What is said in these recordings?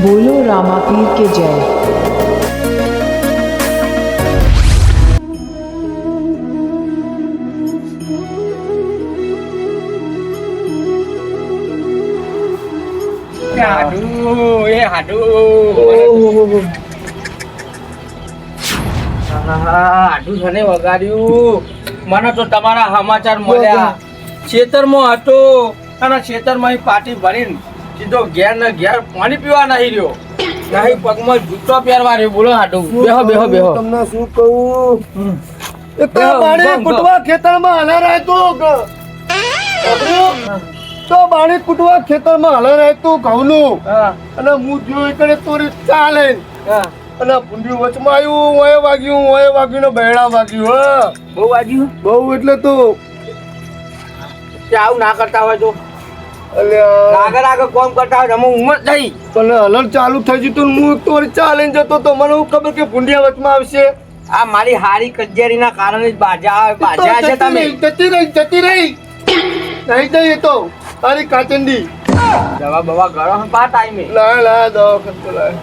बोलो रामापीर के जय। વગાડ્યું મને તો તમારા સમાચાર મળ્યા. ખેતરમાં હતો અને ખેતરમાં પાટી ભરીને સીધો ઘેર ને ઘેર પાણી પીવા નહીં રહ્યો, નહીં પગમાં જૂતો પહેરવા રહ્યો. બોલો હાડુ, બેહો બેહો બેહો. તમને શું કહું, પાણી કુટવા ખેતરમાં હાલા રહેતું તો બાણી કુટવા ખેતરમાં હાલા રહેતું ઘઉંનું, અને હું જોઈ કરે તોરી ચાલે અને ભૂંડી વચમાં આવ્યું, ઓય વાગ્યું ને બહેડા વાગ્યું. હા, બહુ વાગ્યું, બહુ એટલે તો આવું ના કરતા હોય તો આગળ કોમ કરતા હોય. અમે ઉંમર થઈ પણ હલન ચાલુ થઈ ગયું તું, હું તોરી ચાલે જતો તો મને ખબર કે ભૂંડિયા વચમાં આવશે. આ મારી હારી કજેરી ના કારણે જ બાજા છે. તમે જતી રહી નહીં જઈએ તો તારી કાચંડી દવા બવા ગળો પા ટાઈમે ના દવાખાને લાય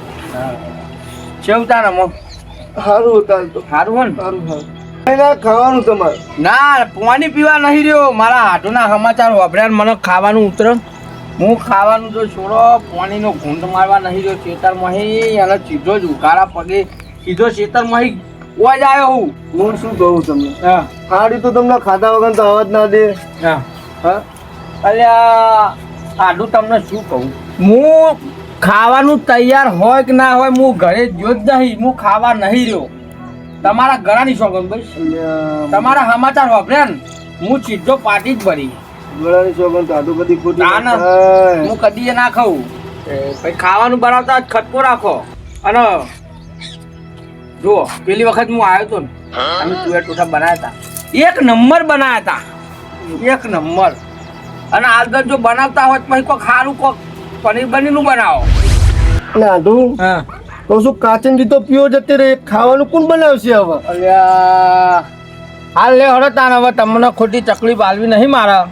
છેવતા રમો. સારું હતા તો સારું હોય ને? સારું ખાવાનું તમારે ના, પાણી પીવા નહીં રહ્યો. મારા હાથોના સમાચાર વાપર્યા મને ખાવાનું ઉતર. હું ખાવાનું તો છોડો, પાણીનો ઘૂંટ મારવા નહીં રહ્યો. ખેતરમાં અને સીધો જ ઉકાળા પગે સીધો ખેતરમાં ઓજ આવ્યો હું. હું શું કહું તમને, હા, સાડી તો તમને ખાધા વગર તો અવાજ ના દે. હા હા, અલ્યા આડું તમને શું કહું, હું ખાવાનું તૈયાર હોય કે ના હોય હું ઘરે જો જ નહીં. હું ખાવા નહીં રહ્યો. તમારા ઘરાની શોખન ભાઈ, તમારા સમાચાર વાપર્યા ને હું સીધો પાટી જ ભરી. ગળાની શોખન તો આટલું બધી ખોટી ના ના, હું કદી ના ખાઉં. ભાઈ ખાવાનું બનાવતા ખટકો રાખો. અને જુઓ, પેલી વખત હું આવ્યો હતો ને, અમે તુવેર ટોઠા બનાવ્યા હતા, એક નંબર બનાવ્યા હતા, એક નંબર. અને આગળ જો બનાવતા હોય તો પછી કોઈ ખારું કોક પનીર બનીનું બનાવો. નાડું હા, તો શું કાચંડી તો પીઓ જતી રહી, ખાવાનું કોણ બનાવશે હવે? અલ્યા હાલ લે હળો તાન. હવે તમને ખોટી તકલીફ આલવી નહીં મારા.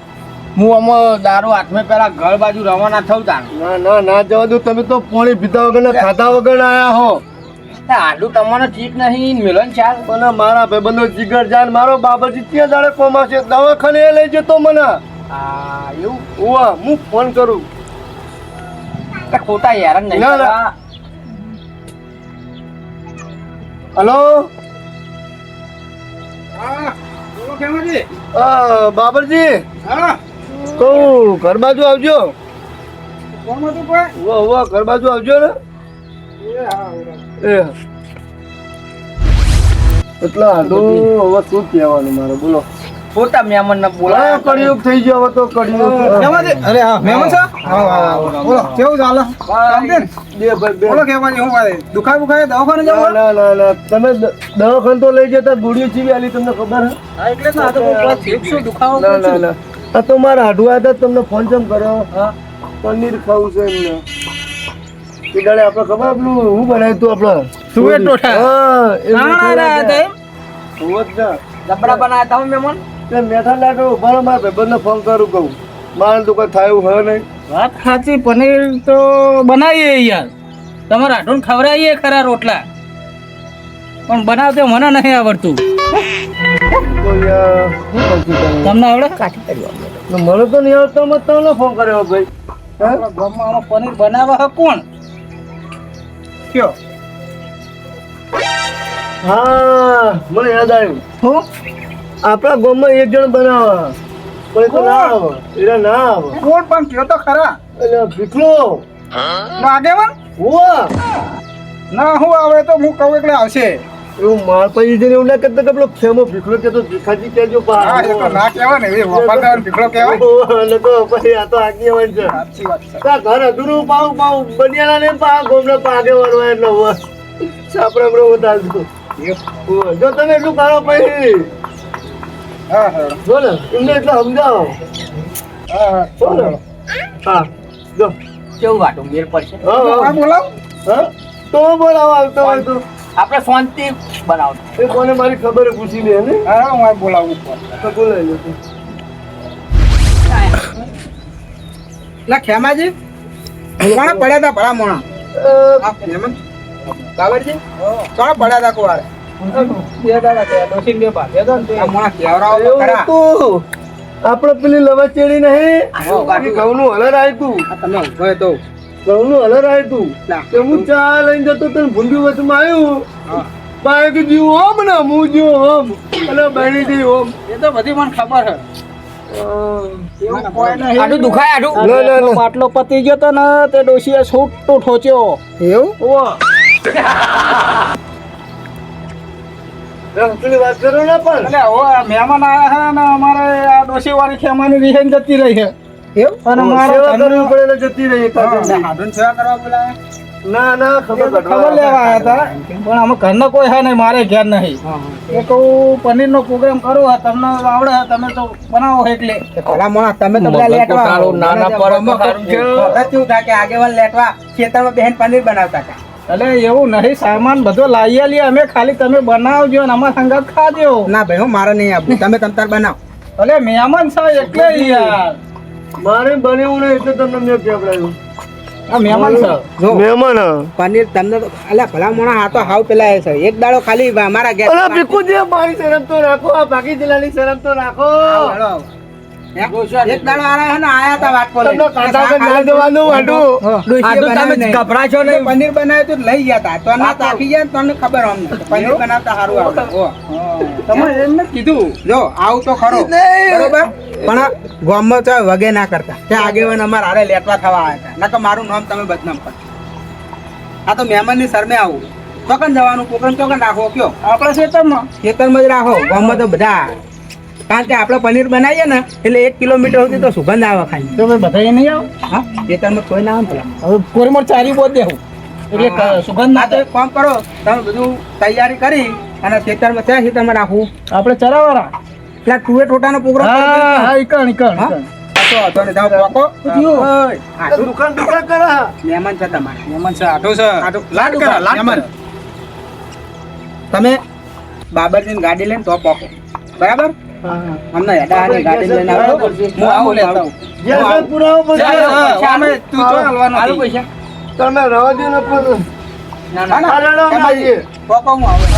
હું આમાં દારૂ હાથમાં પેલા ઘર બાજુ રવાના થઉં તાન. ના જવા દો. તમે તો પાણી પીધા વગર ને ખાધા વગર આયા હો. આડું તમને ઠીક નહીં મિલન ચાલ. મને મારા ભાઈબંધો જીગર જાન મારો બાબાજી ત્યાં જાણે કોમાશે, દવાખાને એ લઈ જતો મને. હા એવું? ઓવા હું ફોન કરું. ખોટા હેરાન નહીં ના, ના. કરવા. હલો બાબરજી, કહું ઘર બાજુ આવજો. ઘર બાજુ આવજો ને. એટલા હાડું હવે શું કહેવાનું મારે, બોલો. ખોટા મહેમાન ને બોલાવો. કળિયુગ થઈ ગયો હવે તો કળિયુગ. અરે હા મહેમાન છો? બોલો કેવું ચાલે? બોલો કેવાની હું વાત દુખાય બુખાય દવાખાને જાવ? ના તમે દવાખાને તો લઈ જતા ગોળીઓ ચીવી આલી, તમને ખબર હે? હા એટલે જ આ તો પેલા ફેફસું દુખાવો ના આ તો મારા હાડવા હતા, તમને ફોન કેમ કર્યો? પનીર ખાવું છે એમને. એ દાડે આપણે ખબર આપણું હું બનાવ્યું તું આપણે તુવેર ટોઠા. હા એ જબરા બનાયા હતા મહેમાન. મેઠા લાડુ મારા ભાઈબંધને ફોન કરું, કહું મારે તો કઈ થાય એવું હોય નહીં. વાત સાચી, પનીર તો બનાવીએ યાર, તમારા હાડું ખવડાવીએ ખરા રોટલા, પણ બનાવતે મને નહીં આવડતું. તો યાર શું કહું છું તમે? તમને આવડે? મને તો નહીં આવડતો, મેં તમને ફોન કર્યો ભાઈ. આપણા ગામમાં આમાં પનીર બનાવવા કોણ કયો? હા મને યાદ આવ્યું. હું આપણા ગામમાં એક જણ બનાવે, પણ એ તો ના આવે. એરા ના આવે. કોણ પણ કયો તો ખરા. એટલે ભીખલો આગેવાન હોવા ના હું આવે તો હું કહું એટલે આવશે. એવું માર પછી જઈને એવું ના કરતા કે પેલો ખેમો ભીખલો કેતો ભીખાજી કહેજો હા એ તો ના કહેવાય ને, એ વફાદાર દીકરો કહેવાય. એટલે તો પછી આ તો આગેવાન છે. સાચી વાત છે. તા ઘર અધૂરું પાવ બનિયાલા ને પા ગોમના પાગે વળવા એટલે હોય સાપરે બરો બતાવજો. જો તમે એટલું કરો પછી હા હા જો ને એમને એટલે સમજાવો. હા જો ને હા જો કેવું વાટું મેર પડશે. હા બોલાવ. હા તો બોલાવો આવતો હોય તો આપણે શાંતિ બનાવતો. એ કોને મારી ખબર પૂછી લે ને. હા હું બોલાવું તો બોલાવી લો. એટલે ખેમાજી કોણે પડ્યા હતા ભલા મોણા? બાબરજી ચાલો પડ્યા તા કુવાડે બે દાડા થયા, ડોશીને બે ભાગ્યા હતા ને તે. આ મોણા કેવરાઓ તો એવું ખરા. નતું. આપણે પેલી લવચેડી નહીં હા, ગાડી. એ ઘઉંનું હલર આવ્યું તું. આ તમે ઊભો તો ઘઉંનું હલર આવ્યું તું. ના. તે હું ચા લઈને જતો તો ને ભૂંડી વચમાં આવ્યું. હા. બાઈક જીવ ઓમ ને હું જીવ ઓમ અને બહેણી જીવ ઓમ. એ તો બધી મને ખબર છે. એવું કોઈ નહીં. આટલું દુખાય આટલું ના, ના, ના. બાટલો પતી ગયો તો ને તે ડોશીએ છૂટો ઠોચ્યો. એવું ઓવા. પેલી વાત કરો ને પણ એટલે હવે મહેમાન આયા છે ને અમારે આ ડોશી વાળી ખેમાની રિહાઈને જતી રહી છે. એવું અને મારે સેવા કરવી ઘરનું- પડે એટલે જતી રહી એટલે હાડું સેવા કરવા બોલાવે ના ના ખબર ખબર લેવા આવ્યા હતા પણ અમે ઘરના કોઈ છે નહીં, મારે ઘેર નહીં. એ કહું પનીરનો પ્રોગ્રામ કરો હે, તમને આવડે હે, તમે તો બનાવો એટલે. ભલા મોણા તમે તો બધા લેટવા આવો. નાના મને તો પર ગમો સારું છે. ખબર કેવું થાય કે આગેવાન લેટવા ખેતરમાં બેહેન પનીર બનાવતા હતા એટલે એવું નહીં, સામાન બધો લાવી આલીએ અમે, ખાલી તમે બનાવજો ને અમારા સંગાત ખાજો. ના ભાઈ હું મારે નહીં આપવું તમે તમતાર બનાવો એટલે મહેમાન છે એટલે યાર. મારે બનેવું નહીં એટલે તમને મેં કહેવડાવ્યું. આ મહેમાન છે. જો મહેમાન પનીર તમને તો અલ્યા ભલા મોણા આ તો હાવ પેલા એ છે એક દાડો ખાલી મારા ઘેર અરે ભીખુજી મારી શરમ તો રાખો આ બાકી જિલ્લાની શરમ તો રાખો આવો, હેલો. એક દાડો આયા હે ને આયા તા વાત બોલે તમને કાંટા પર ના જવાનું વાંઢું. આટલું તમે ગભરાશો નહીં પનીર બનાવ્યું તો લઈ ગયા તા તો ના તાકી જાય ને તમને ખબર અમને પનીર બનાવતા સારું આવડે ઓ. તમે એમને કીધું. જો આવું તો ખરો બરોબર પણ ગામમાં તો વગે ના કરતા તે આગેવાન અમારા હારે લેટવા થવા આવ્યા હતા નકર મારું નામ તમે બદનામ કરતા આ તો મહેમાનની શરમે આવું ચોકન જવાનું પ્રોગ્રામ ચોકન રાખો કયો આપણા ખેતરમાં ખેતરમાં જ રાખો ગામમાં તો બધા કારણ કે આપણે પનીર બનાવીએ ને એટલે 1 કિલોમીટર સુધી તો સુગંધ આવે ખાઈ તમે બધા નહીં આવો. હા ખેતરમાં કોઈ ના આવે ને પેલા હવે કોરીમાં ચારી બોધ દેવું એટલે સુગંધ ના ના તો એક કામ કરો તમે બધું તૈયારી કરી અને ખેતરમાં ત્યાં ખેતરમાં રાખવું આપણે ચરાવાળા. પેલા ટુએ ટોટાનો પ્રોગ્રામ હા હા ઈકણ ઈકણ હા? ઈકણ. તો વાંધો નહીં, જાઓ પોકો. પૂછ્યું. ઓય, આટલું દુકાન દુકાન કરે મહેમાન છે તમારે મહેમાન છે, આટો છે. આટલું લાડ કરો, લાડ મહેમાન. કરો. તમે બાબરજીની ગાડી લઈને તો પોકો બરાબર અમને હેડાની ગાડી લઈને આવો હું આવું લેતો આવું. જે છે પુરાવો જા, બધા જા, પૈસા અમે તું તો હાલવાનો હાલો નથી. પૈસા. તમે રવા દો ને પણ ના, ના, આ રેડો એમાં નાખીએ. પોકો હું આવું.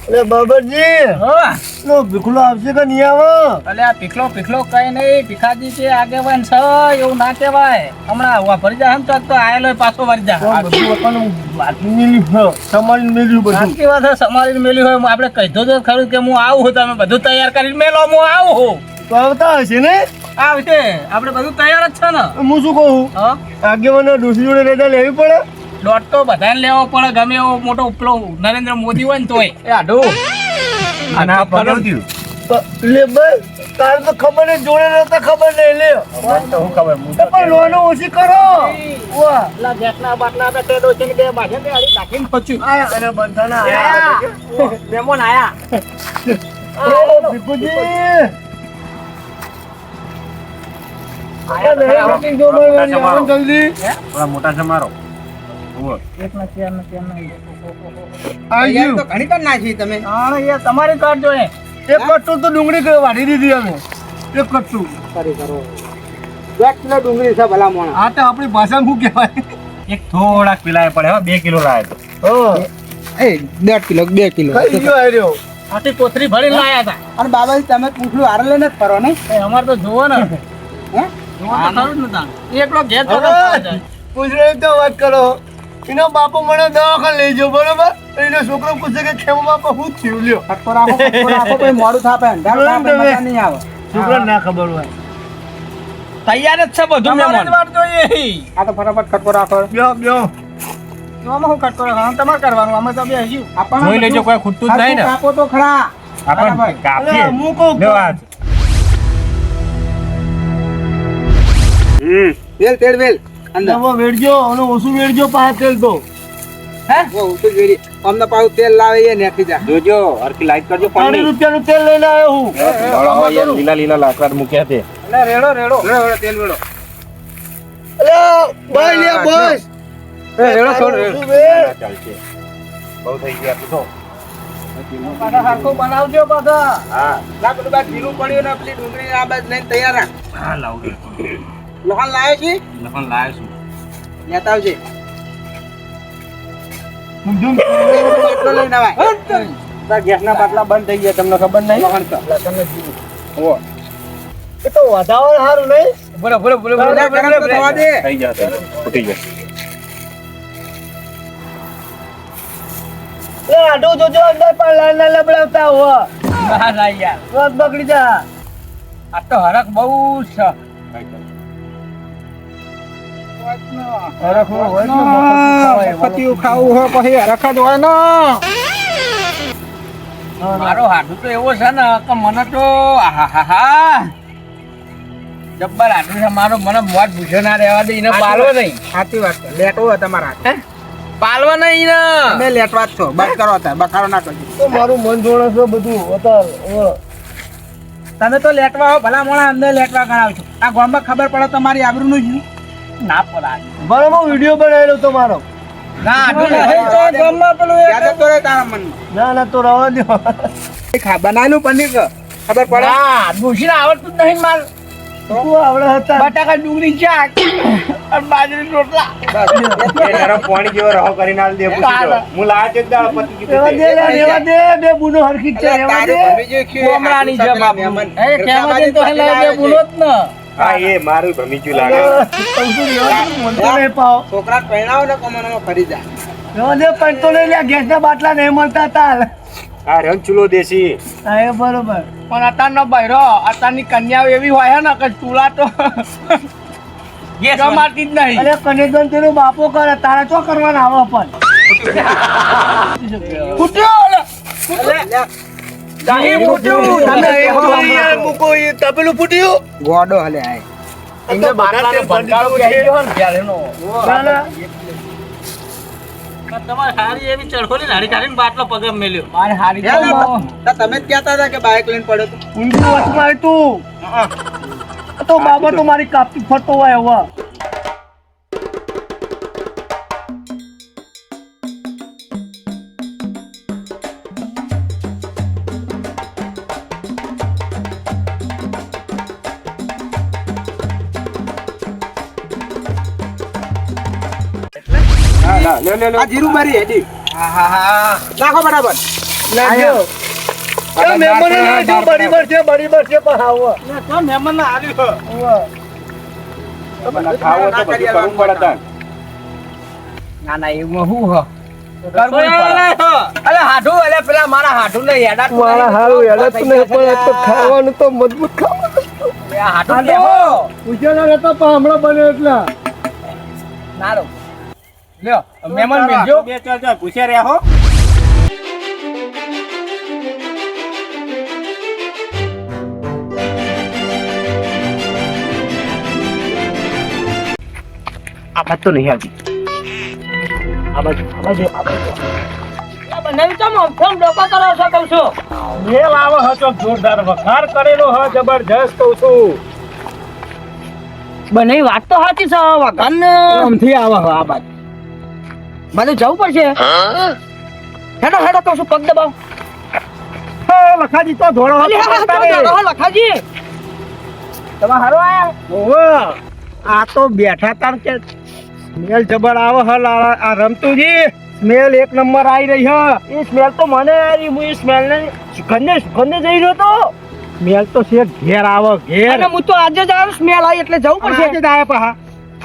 એટલે બાબરજી હા. નો ભીખલો આવશે કે નહીં આવે અલે આ પીખલો પીખલો કઈ નહીં, ભીખાજી છે આગેવાન છે એવું ના કહેવાય. હમણાં વાપરી જાય એમ તો આયેલો પાછો વળી જાય. બધું આપણને બાટલી મેલ્યું છે, સમારીને મેલ્યું બધું સાચી વાત છે, સમારીને મેલી હોય આપણે કહીધું તો ખરું કે હું આવું છું, તમે બધું તૈયાર કરીને મેલો, હું આવું છું. તો આવતા હશે ને આવશે, આપણે બધું તૈયાર જ છે ને. હું શું કહું હા, આગેવાન ડોસી જોડે રજા લેવી પડે દોઢ તો બધાને લેવો પડે, ગમે એવો મોટો ઉપલો નરેન્દ્ર મોદી હોય ને તોય. એ આઢો તો લે બસ તારે તો ખબર નહીં જોડે રહેતા ખબર નહીં લે તો પણ લોનો ઓછી કરો વાહ પેલા ગેસના બાટલા આપણે તે ડોસીને બે બાજે તે આડી નાખીને પચ્યું. આયા અને બંધાના આયા મહેમાન આયા. ઓ ભીખુજી આયા નહીં જો ભાઈ આવો જલ્દી એકના ચારના ચારના. આવી તૈયારી તો ગયું ઘણી કરી નાખી તમે હા, એ તમારી કાઢજો એ. એક કટ્ટું તો ડુંગળી વાઢી દીધી અમે એક કટ્ટું ખરી કરો 10 કિલો ડુંગળી છે ભલા મોણા આ તો આપણી ભાષામાં શું કહેવાય એક થોડાક પીલાય પડે હવે 2 કિલો લાવે તો હા એ 1.5 કિલો 2 કિલો કઈ ગયો આર્યો આથી કોથરી ભરીને લાયા હતા. અને બાબાજી તમે પૂછલું હારે લઈને જ ફરો ને એ અમારે તો જોવો ને. હે જોવો તો ખરું જ ને તાણ. એકલો ઘેર તો હવે ના જાય. પૂછડી તો વાત કરો એનો બાપો મને દવાખાને લઈ ગયો બરોબર એનો છોકરો પૂછે કે ખેમો બાપા શું થયું લ્યો ખટકો રાખો કોઈ મોડું થાપે અંધારું થાપે મજા નહીં આવે છોકરા ના ખબર હોય તૈયાર જ છે બધું મહેમાન. વાત જોઈએ. આ તો ફટાફટ ખટકો રાખો બ્યો બ્યો આમાં શું ખટકો રાખવાનું? તમારે કરવાનું, અમે તો બે હજી. આપણને જોઈ લેજો કોઈ ખૂટતું જ નહીં ને કાપો તો ખરા આપણ કાપીએ અરે, હું કહું લ્યો આ વેલ તેડ વેલ અંદર નવો વેડજો અને ઓછું વેડજો પાછા તેલ તો હે ઓ ઉઠી વેરી અમને પાછું તેલ લાવે એ નેખી જા જોજો હરકી લાઈટ કરજો 5 પાણી રૂપિયાનું તેલ લઈને આવ્યો હું લીલા લીલા લાકડા મૂક્યા છે એટલે રેડો રેડો. રેડો તેલ વેડો અરે ભાઈ લે બસ રેડો છોડ રેડો ઓછું વેડ. ચાલશે બહુ થઈ ગયા તું તો પાછા સરખું બનાવજો પાછા. હા ના પેલું બાદ ઢીલું પડ્યું ને પેલી ડુંગળી આ બાદ લઈને તૈયાર રાખ હા લાવ લોહન લાવે છે લખન લાવ્યો છું લેતા આવજે બાટલો લઈને આવાય. ગેસના બાટલા બંધ થઈ ગયા તમને ખબર નહીં એ તો વધારે સારું નહીં બોલો બોલો બોલો બોલો થવા દે. થઈ જશે ફૂટી જશે એ આડો જોજો અંદર પણ લાલ લાલ લબડાવતા હો ના ના યાર, રોજ બગડી જા આ તો હરખ બહુ છે. હરખો હોય તો પતિયું ખાવું હોય પછી હરખ જ હોય ને. મારો હાડું તો એવો છે ને કે મને તો આહાહાહા. જબ્બર હાડું છે મારો, મને મોત ભૂસો ના રહેવા દે, એને પાલવો નહીં. સાચી વાત છે. લેટવો હોય તમારા હાથે. પાલવા નહીં ને. તમે લેટવા જ છો. બસ કરો તાર, બખારો ના કરજો. તો મારું મન જોડે છે બધું અત્યારે તમે તો લેટવા હો, ભલા મોણા અંદર લેટવા કરાવશો. આ ગામમાં ખબર પડે તમારી આબરૂનું જ ના પડાય. બરાબર વિડીયો બનાવેલો તમારો ના હાડું નહીં નહીં. તો ગામમાં પેલું યાદ તો રહે તારા મનમાં. ના તો રવા દો બનાવેલું પનીર ખબર પડે. ના ભૂસીને આવડતું જ નહીં માર. તું આવડે હતા બટાકા ડુંગળી શાક અને બાજરી રોટલા. એ નરમ પાણી જેવો રહો કરીને આલ દે પૂછી દો. હું લાજ જ દાળ પતી રેવા કીધું દે રેવા દે બે બુનો હરખી જ છે રેવા દે કોમરાની છે બાપુ. એ કહેવાથી તો હેલા એટલે બોલો જ ને. હા એ મારું ભમીચું લાગે મન તો નહીં પાવ છોકરા પહેણાવો ને કમાનામાં ફરી જાય. રેવા દે પણ તો લઈ લે ગેસના બાટલા નહીં મળતા તાર આ રંગ ચૂલો દેશી હા એ બરોબર પણ અત્યારનો બૈરો, અત્યારની કન્યાઓ એવી હોય ને કે ચૂલા તો ગમાતી જ નહીં. અરે કનેક્શન તેનો બાપો કરે તારે શું કરવાના આવે પણ ફૂટ્યો ઓલો. દહીં ફૂટ્યું. તમે એ મૂકો એ તપેલું ફૂટ્યું ગોડો હલે આય. એને બાટલાનો ભંગારો કહી ગયો ને ઘેરનો. ના ના તમારે હારી એવી ચડખોલી નાડી કાઢીને બાટલો પગે મેલ્યો. મારે હારી તો તમે જ કહેતા હતા કે બાઇક લઈને પડ્યો તો. ઊંધું વચમાં આવ્યું તું તો બાબા તો મારી કાપી ફરતો હોય હવે હા લા લે લે લે આ જીરું મારી હેડી. નાખો બરાબર. લાગ્યો એ મહેમાનો લાગ્યો બરીબર છે પણ આવો તો મહેમાન ના હાલ્યું. મને ખાવો તો બધું કરવું પડે તાન ના ના એવું હું હ કરવું પડે. અલે હાડું, અલે પેલા મારા હાડું ને યાડા તું મારા નહીં. હારું હેડત નહીં પણ આ તો ખાવાનું તો મજબૂત ખાવાનું બે હાડું લેવો. પૂછ્યા રહેતા પણ હમણાં બને એટલા નારો લ્યો મહેમાન મેલજો. બે ચાલ ચાલ પૂછ્યા રહ્યા હો આ બાત તો નહીં આવતી. મેલ આવે હતો જોરદાર વખાર કરેલો હ જબરજસ્ત કહું છું બને વાત તો સાચી છે. વગન આમથી આવે હવે આ બાજુ. મને જવું પડશે. હેડો હેડો કહું છું, પગ દબાવ. લખાજી તો ધોળો હતો. લખાજી તમે હારો આયા? ઓહો આ તો બેઠા તાર કે સ્મેલ જબર આવે હ લાલા. આ રમતુજી સ્મેલ એક નંબર આવી રહી હ. એ સ્મેલ તો મને આવી. હું એ સ્મેલ ને સુગંધે જઈ રહ્યો તો. સ્મેલ તો છે ઘેર આવે ઘેર. અને હું તો આજે જ આવ્યો. સ્મેલ આવી એટલે જવું પડશે. આજે જ આયા પાહા.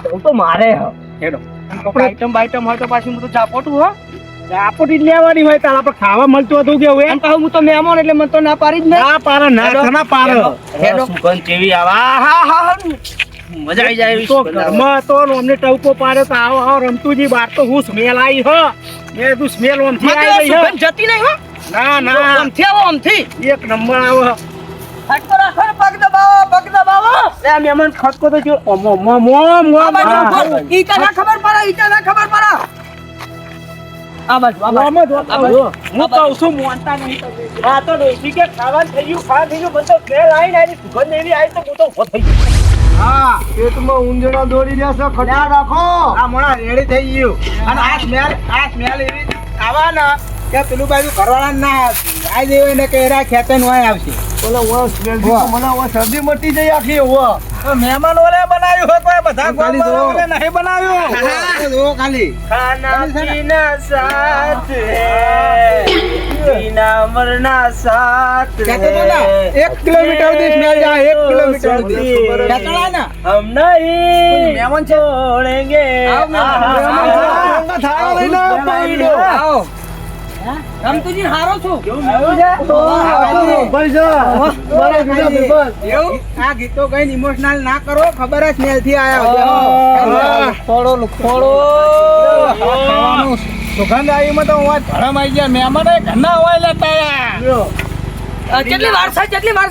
જવું તો મારે હ. હેડો આઈટમ બાઈટમ હોય તો પાછી હું તો ચાપોટું હો. આપોટી જ લેવાની હોય તાર આપણે ખાવા મળતું હતું કે હવે અને પાછું હું તો મહેમાન એટલે મને તો ના પાડી જ ને. ના પાર ના પાર હેડો. સુગંધ કેવી આવે હા હા હા મજા આવી જાય એવી તો smell આવે. ઘરમાં હતો ને અમને ટવકો પાડ્યો તો આવો આવો રમતુજી બાર તો હું સ્મેલ આવી હ. મેં તું સ્મેલ ઓમથી મને આવી રહી હ. સુગંધ જતી નહીં હો. ના ના આમથી આવો આમથી. એક નંબર આવે હ. હટકો રાખો ને, પગ દબાવો પગ દબાવો. લે આ મહેમાન ખટકો તો જો ઓમ ઓમ ઓમ ઓમ આ બાજુ ઓમ ઉભો. ઈ તને ખબર પડે, ઈ તને ખબર પડે. આ બાજુ આ બાજુ. ઓમ જ હોતો. હું કહું છું મોનતા નહીં તમે. આ તો ડોશી કે ખાવાનું થઈ ગયું ખાવા થઈ ગયું બધો સ્મેલ આવી ને આવી સુગંધ એવી આવી તો હું તો ઉભો થઈ ગયો. હા પેટમાં ઊંધણા દોડી રહ્યા છે ખટા રાખો આ મોણા રેડી થઈ ગયું. અને આ સ્મેલ એવી આવા ને કે પેલું બાજુ ઘરવાળા ના આવી દેવે ને કે એરા ખેતર નો આવશે. ઓલા વાહ સ્મેલ થી તો મને હવે શરદી મટી જાય આખી વાહ મહેમાન ઓલે બનાવ્યું હોય કોઈ બધા ખાલી ગોળ જો. ઓલે નહીં બનાવ્યું જો ખાલી ખાના પીના સાથ પીના મરના સાથ કહેતો તો ને 1 કિલોમીટર સુધી સ્મેલ જાય 1 કિલોમીટર સુધી કહેતો ને હમ નહીં મહેમાન છે છોડેંગે થાળો લઈને પડ્યો રમતુજી હારો છું પૈસા મારા બીજા ભાઈબંધ. એવું આ ગીતો કઈ ઇમોશનલ ના કરો ખબર જ સ્મેલ થી આયા થોડો સુગંધ આવી માં તો હું ધરમ આવી ગયા મહેમાન ઘરના હોય લેતા લ્યો. કેટલી વાર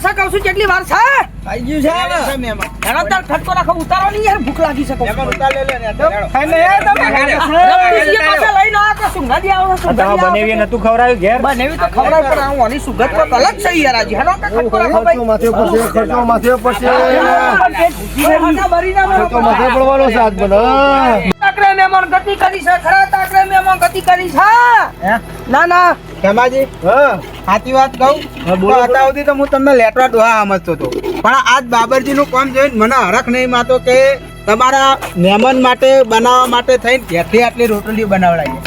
છે કહું છું કેટલી વાર છે આવી ગયું છે મહેમાન ઘણો તાર ખટકો રાખો ઉતારો નહીં યાર ભૂખ લાગી શકે મહેમાન ઉતાર લે લે ખાઈને આયા તમે રમતુજી પાસે લઈને આવો તો સુંઘાડી આવો બનાવીએ નતું ખવડાવ્યું ઘેર બનેવી તો ખવડાવ પણ આવું આની સુગંધ તો અલગ છે યાર આજે હેનો કે ખટકો રાખો ખર્ચો માથે પડશે ખર્ચો માથે પડશે ખર્ચો માથે પડવાનો છે આજ મને તાકરે મહેમાન ગતિ કરી છે ખરા તાકરે મહેમાન ગતિ કરી છે ના ના ખેમાજી હા સાચી વાત કહું તો હતા સુધી તો હું તમને લેટવા ડોહા સમજતો હતો પણ આજ બાબરજીનું કામ જોઈને મને હરખ નહીં માતો કે તમારા મહેમાન માટે બનાવવા માટે થઈને ઘેરથી આટલી રોટલી બનાવડાવી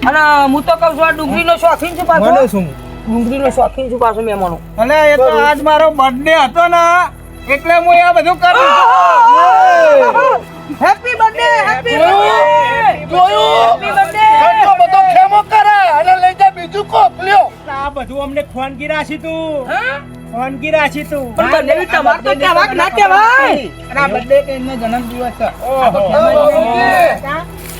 અને હું તો કહું છું આ ડુંગળીનો શોખીન છું પાછો મને શું ડુંગળીનો શોખીન છું પાછો મહેમાનો અને એ તો આજ મારો બર્થડે હતો ને એટલે હું આ બધું કરું હેપી બર્થડે હેપી જોયું બર્થડે ખર્ચો બધો ખેમો કરે અને લઈ જા બીજું કોક લ્યો આ બધું અમને ખોનગી રાશી તું ખોનગી રાશી તું પણ બનેવી તમાર તો કહેવાય કે ના કહેવાય અને આ બર્થડે કે એમનો જન્મદિવસ છે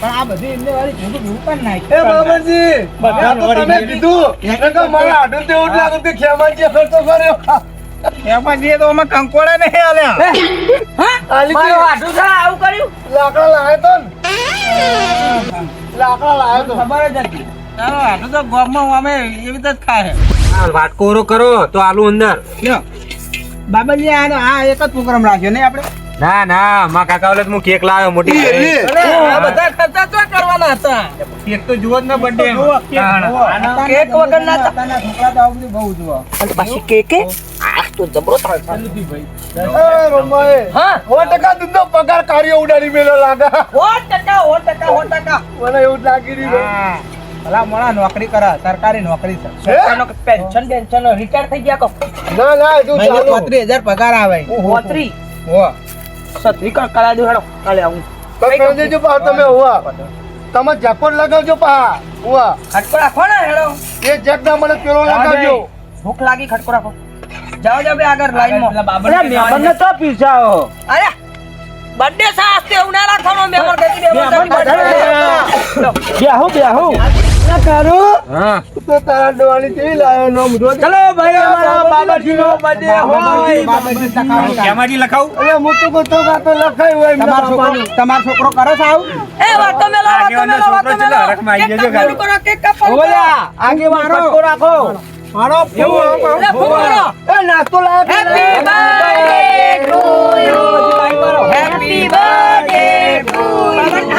પણ આ બધી એમને વાળી ભૂખ ભૂખ પણ નાખી એ બાબરજી બધા તો તમે કીધું કે મારા આડું તે ઓટ લાગે કે ખેમાજી ખર્ચો કર્યો એમાં જે તો અમે કંકોડા નહીં આલ્યા આલી મારો આઢું છે આવું કર્યું લાકડા લાયો તો ને લાકડા લાયો તો ખબર જ હતી ચાલો આટલું તો ગામમાં અમે એવી રીતે જ ખાય વાટકોરો કરો તો આલુ અંદર લ્યો બાબાજી આ એક જ પ્રોગ્રામ રાખ્યો નહીં આપણે ના ના માં કાકા ઓલે હું કેક લાવ્યો મોટી આ બધા ખર્ચા તો કરવાના હતા કેક તો જુઓ જ ના બર્થડે કેક વગર ના પોતાના છોકરા તો આવું બધું બહુ જુઓ અને પાછી કેક આ તો જબરો ત્રાસ એ રમાએ હા 100% દૂધનો પગાર કાર્યો ઉડાડી મેલો લાગે 100% મને એવું જ લાગી રહ્યું ભલા મોણા નોકરી કરે સરકારી નોકરી છે સરકારનો પેન્શન રિટાયર થઈ ગયા કો ના ના હજુ મહિને ચાલુ 35,000 પગાર આવે હોત્રી હો સત્રી કરાવી દો હેડો કાલે આવું તો કરી દેજો પા તમે હુઆ તમે જેકોટ લગાવજો પા હુઆ ખટકો રાખો ને હેડો એ જેક ના મને પેલો લગાવજો ભૂખ લાગી ખટકો રાખો જાઓ જાઓ બે આગળ લાઈનમાં મહેમાનને તો પીસાઓ અરે બર્થડે સાસ્તે ઉના રાખવાનો મહેમાન કદી બેહુ ના કારું હા તો તારા ડોવાની તેવી લાયો નો મુજો ચલો ભાઈ અમારા બાબાજીનો બર્થડે બાબાજી લખાવું કેમાજી લખાવું અરે મોટો મોટો વાતો લખાય હોય તમારો છોકરો કરે છે આવું એ વાતો મેલો આગેવાનનો છોકરો છે ને, હરખમાં આવી જજો ગાડી. કરો કેક કાપવાનું કરો. આગેવાન ખટકો રાખો મારો લે, ફૂલ કરો. એ નાસ્તો લાયો Happy birthday to you. Happy birthday to you. Happy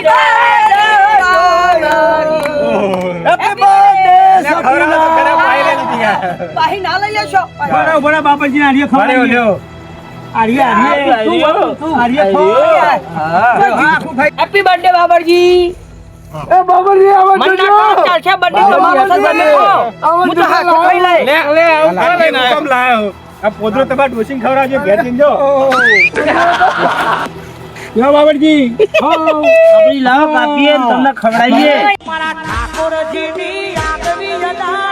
birthday to you. Happy birthday પાહી ના લઈ લેશો હેપી બર્થડે બાબરજી એ બાબરજી આવો મને ના કરો ચાલશે બર્થડે તમારો છે તમે હું તો હાથ ખાઈ લઈ પોદરો તમારે ડોસિંગ ખવડાવજો ઘેર જઈને જો બાબરજી આપણી લાવો કાપીએ તમને ખવડાવીએ મારા ઠાકોરજીની આગવી અદા